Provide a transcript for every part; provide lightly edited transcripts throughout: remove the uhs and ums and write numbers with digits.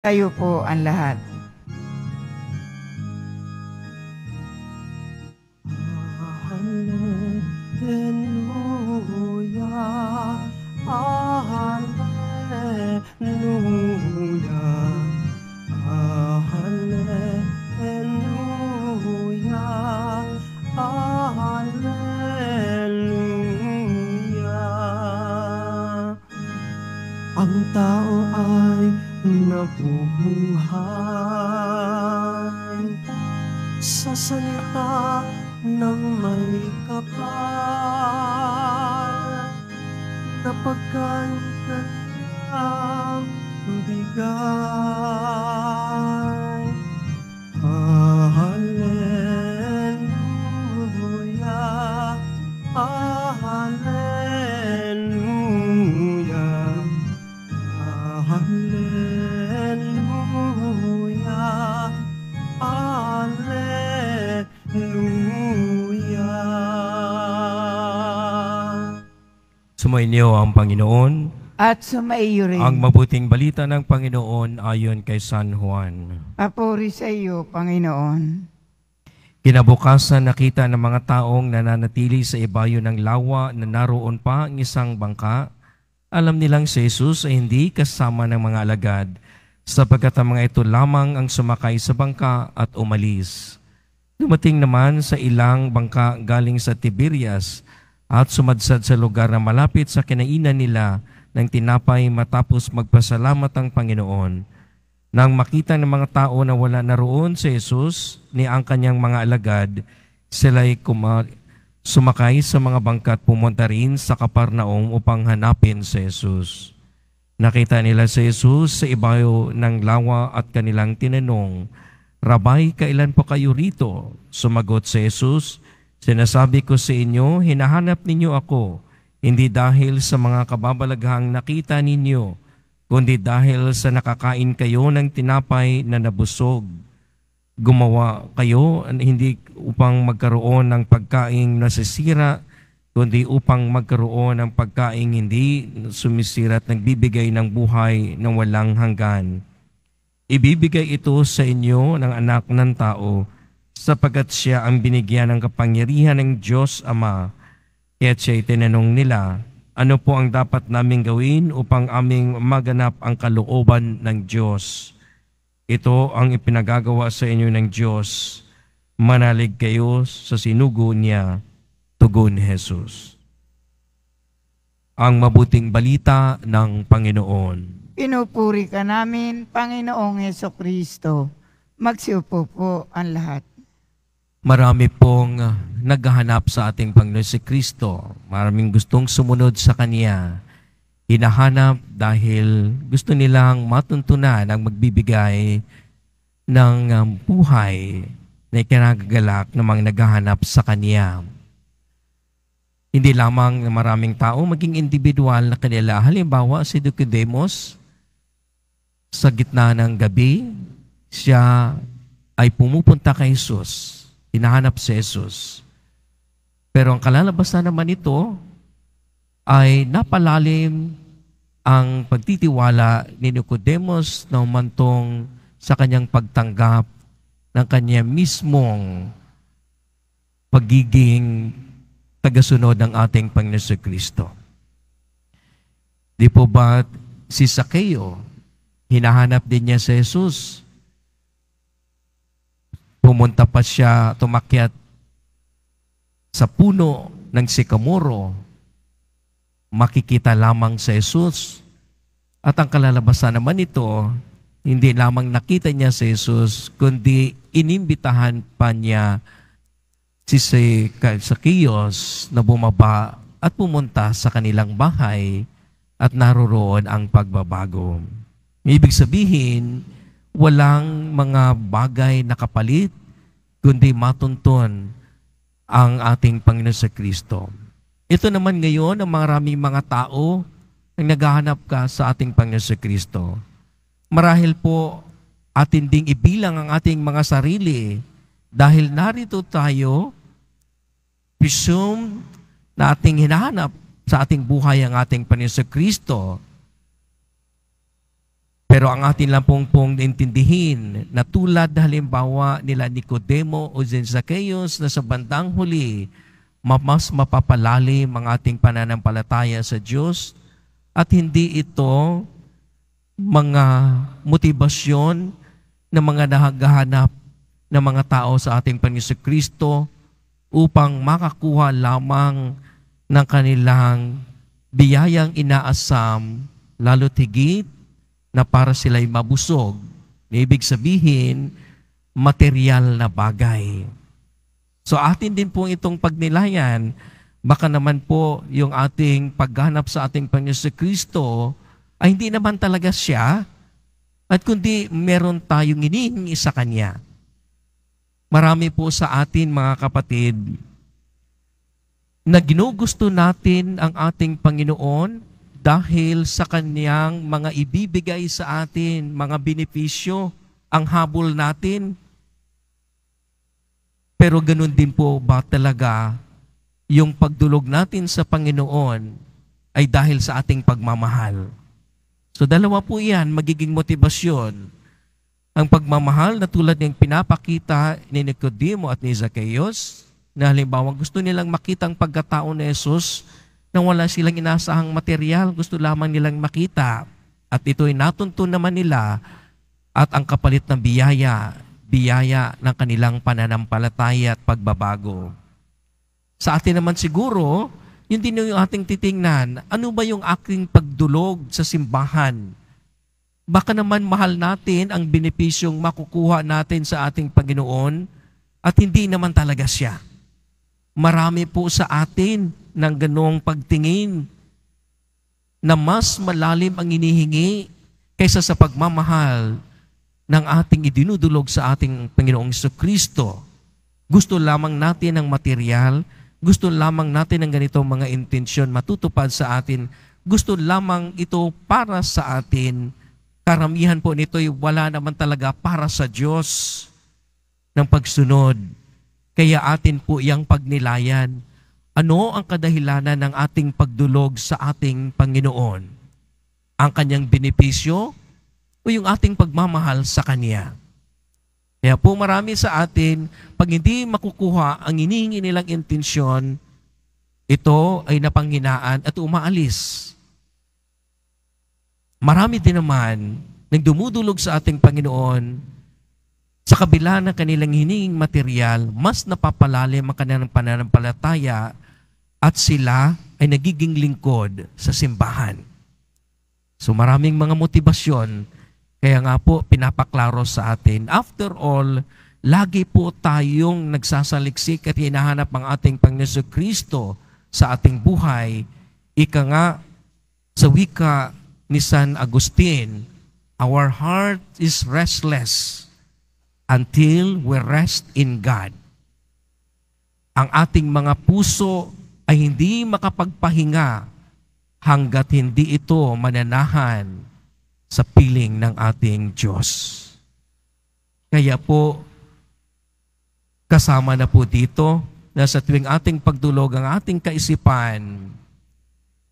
Tayo po ang lahat. Hallelujah, hallelujah, hallelujah, hallelujah. Ang tao ay nabubuhay sa salita ng may kapal na pagkanyang bigay. Hallelujah, hallelujah, hallelujah, hallelujah. Sumainyo ang Panginoon. At sumaiyo rin. Ang mabuting balita ng Panginoon ayon kay San Juan. Papuri sa iyo, Panginoon. Kinabukasan nakita ng mga taong nananatili sa ibayo ng lawa na naroon pa ang isang bangka. Alam nilang si Jesus ay hindi kasama ng mga alagad, sapagkat ang mga ito lamang ang sumakay sa bangka at umalis. Dumating naman sa ilang bangka galing sa Tiberias at sumadsad sa lugar na malapit sa kinainan nila ng tinapay matapos magpasalamat ang Panginoon. Nang makita ng mga tao na wala na roon si Jesus ni ang kanyang mga alagad, sila'y sumakay sa mga bangka at pumunta rin sa Kaparnaum upang hanapin si Jesus. Nakita nila si Jesus sa ibayo ng lawa at kanilang tinanong, "Rabay, kailan po kayo rito?" Sumagot si Jesus, "Sinasabi ko sa inyo, hinahanap ninyo ako, hindi dahil sa mga kababalaghang nakita ninyo, kundi dahil sa nakakain kayo ng tinapay na nabusog. Gumawa kayo hindi upang magkaroon ng pagkaing nasisira, kundi upang magkaroon ng pagkaing hindi sumisira at nagbibigay ng buhay ng walang hanggan. Ibibigay ito sa inyo ng Anak ng Tao, sapagkat siya ang binigyan ng kapangyarihan ng Diyos Ama." Kaya siya'y tinanong nila, "Ano po ang dapat naming gawin upang aming maganap ang kalooban ng Diyos?" "Ito ang ipinagagawa sa inyo ng Diyos. Manalig kayo sa sinugo niya," tugon ni Jesus. Ang mabuting balita ng Panginoon. Pinupuri ka namin, Panginoong Hesukristo. Magsiupo po ang lahat. Marami pong naghahanap sa ating Panginoon si Kristo. Maraming gustong sumunod sa Kanya. Hinahanap dahil gusto nilang matuntunan ang magbibigay ng buhay na ikinagagalak ng mga naghahanap sa Kanya. Hindi lamang maraming tao, maging individual na kanila. Halimbawa, si Nicodemus, sa gitna ng gabi, siya ay pumupunta kay Jesus. Hinahanap si Jesus. Pero ang kalalabasan naman nito ay napalalim ang pagtitiwala ni Nicodemus na humantong sa kanyang pagtanggap ng kanya mismong pagiging tagasunod ng ating Panginoon Kristo. Di po ba si Sakeo, hinahanap din niya si Jesus? Pumunta pa siya, tumakyat sa puno ng sikamoro, makikita lamang sa Jesus. At ang kalalabasan naman nito, hindi lamang nakita niya si Jesus, kundi inimbitahan pa niya si Zacchaeus na bumaba at pumunta sa kanilang bahay at naroroon ang pagbabago. Ibig sabihin, walang mga bagay na kapalit, kundi matuntun ang ating Panginoon sa Kristo. Ito naman ngayon ang maraming mga tao ang naghahanap ka sa ating Panginoon sa Kristo. Marahil po atin ding ibilang ang ating mga sarili dahil narito tayo, presume na ating hinahanap sa ating buhay ang ating Panginoon sa Kristo. Pero ang atin lang pong intindihin na tulad halimbawa nila Nicodemo o Zacchaeus na sa bandang huli, mas mapapalalim ang ating pananampalataya sa Diyos at hindi ito mga motibasyon ng mga naghahanap ng mga tao sa ating Panginoon Kristo upang makakuha lamang ng kanilang biyayang inaasam, lalo't higit na para sila'y mabusog. Ibig sabihin, material na bagay. So atin din po itong pagnilayan, baka naman po yung ating pagganap sa ating Panginoon Kristo ay hindi naman talaga siya, at kundi meron tayong hinihingi sa Kanya. Marami po sa atin, mga kapatid, na ginugusto natin ang ating Panginoon dahil sa Kanyang mga ibibigay sa atin, mga benepisyo, ang habol natin. Pero ganun din po ba talaga yung pagdulog natin sa Panginoon ay dahil sa ating pagmamahal? So dalawa po yan, magiging motibasyon. Ang pagmamahal na tulad ng pinapakita ni Nicodemo at ni Zacchaeus, na halimbawa gusto nilang makita ang pagkatao ni Jesus nang wala silang inasahang material, gusto lamang nilang makita. At ito'y natuntun naman nila at ang kapalit ng biyaya ng kanilang pananampalataya at pagbabago. Sa atin naman siguro, yun din yung ating titingnan, ano ba yung aking pagdulog sa simbahan? Baka naman mahal natin ang benepisyong makukuha natin sa ating Panginoon at hindi naman talaga siya. Marami po sa atin ng ganong pagtingin na mas malalim ang inihingi kaysa sa pagmamahal ng ating idinudulog sa ating Panginoong Jesucristo. Gusto lamang natin ng material, gusto lamang natin ng ganitong mga intensyon matutupad sa atin, gusto lamang ito para sa atin. Karamihan po nito'y wala naman talaga para sa Diyos ng pagsunod. Kaya atin po iyang pagnilayan. Ano ang kadahilanan ng ating pagdulog sa ating Panginoon? Ang kanyang benepisyo o yung ating pagmamahal sa Kanya? Kaya po marami sa atin, pag hindi makukuha ang hinihingi nilang intensyon, ito ay napanghinaan at umaalis. Marami din naman nang dumudulog sa ating Panginoon, sa kabila ng kanilang hininging material, mas napapalalim ang kanilang pananampalataya at sila ay nagiging lingkod sa simbahan. So maraming mga motibasyon, kaya nga po pinapaklaro sa atin. After all, lagi po tayong nagsasaliksik at hinahanap ang ating Panginoon Kristo sa ating buhay. Ika nga, sa wika ni San Agustin, our heart is restless until we rest in God. Ang ating mga puso ay hindi makapagpahinga hanggat hindi ito mananahan sa piling ng ating Diyos. Kaya po, kasama na po dito na sa tuwing ating pagdulog ang ating kaisipan,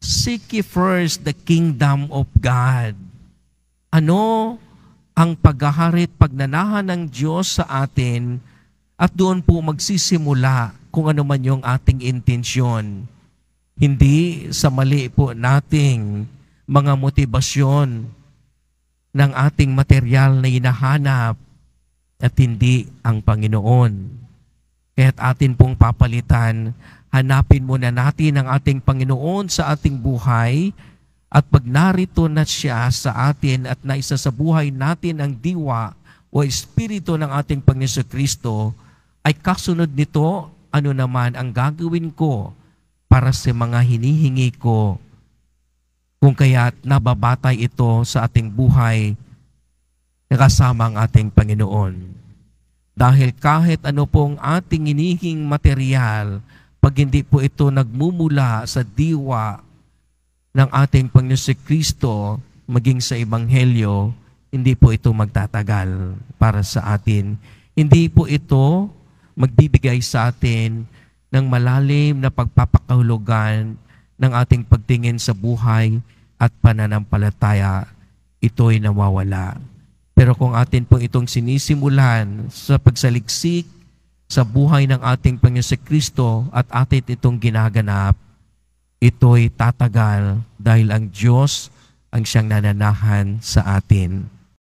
seek ye first the kingdom of God. Ano ang paghaharit, pagnanahan ng Diyos sa atin, at doon po magsisimula kung ano man yung ating intensyon. Hindi sa mali po nating mga motibasyon ng ating material na hinahanap at hindi ang Panginoon. Kaya't atin pong papalitan, hanapin muna natin ang ating Panginoon sa ating buhay. At pag narito na siya sa atin at naisa sa buhay natin ang diwa o espiritu ng ating Panginoon Kristo, ay kasunod nito, ano naman ang gagawin ko para sa mga hinihingi ko, kung kaya't nababatay ito sa ating buhay na kasama ang ating Panginoon. Dahil kahit ano pong ating hinihing material, pag hindi po ito nagmumula sa diwa ng ating Panginoon Kristo, maging sa Ebanghelyo, hindi po ito magtatagal para sa atin. Hindi po ito magbibigay sa atin ng malalim na pagpapakahulugan ng ating pagtingin sa buhay at pananampalataya. ito'y nawawala. Pero kung atin po itong sinisimulan sa pagsaliksik sa buhay ng ating Panginoon Kristo at atin itong ginaganap, ito'y tatagal dahil ang Diyos ang siyang nananahan sa atin.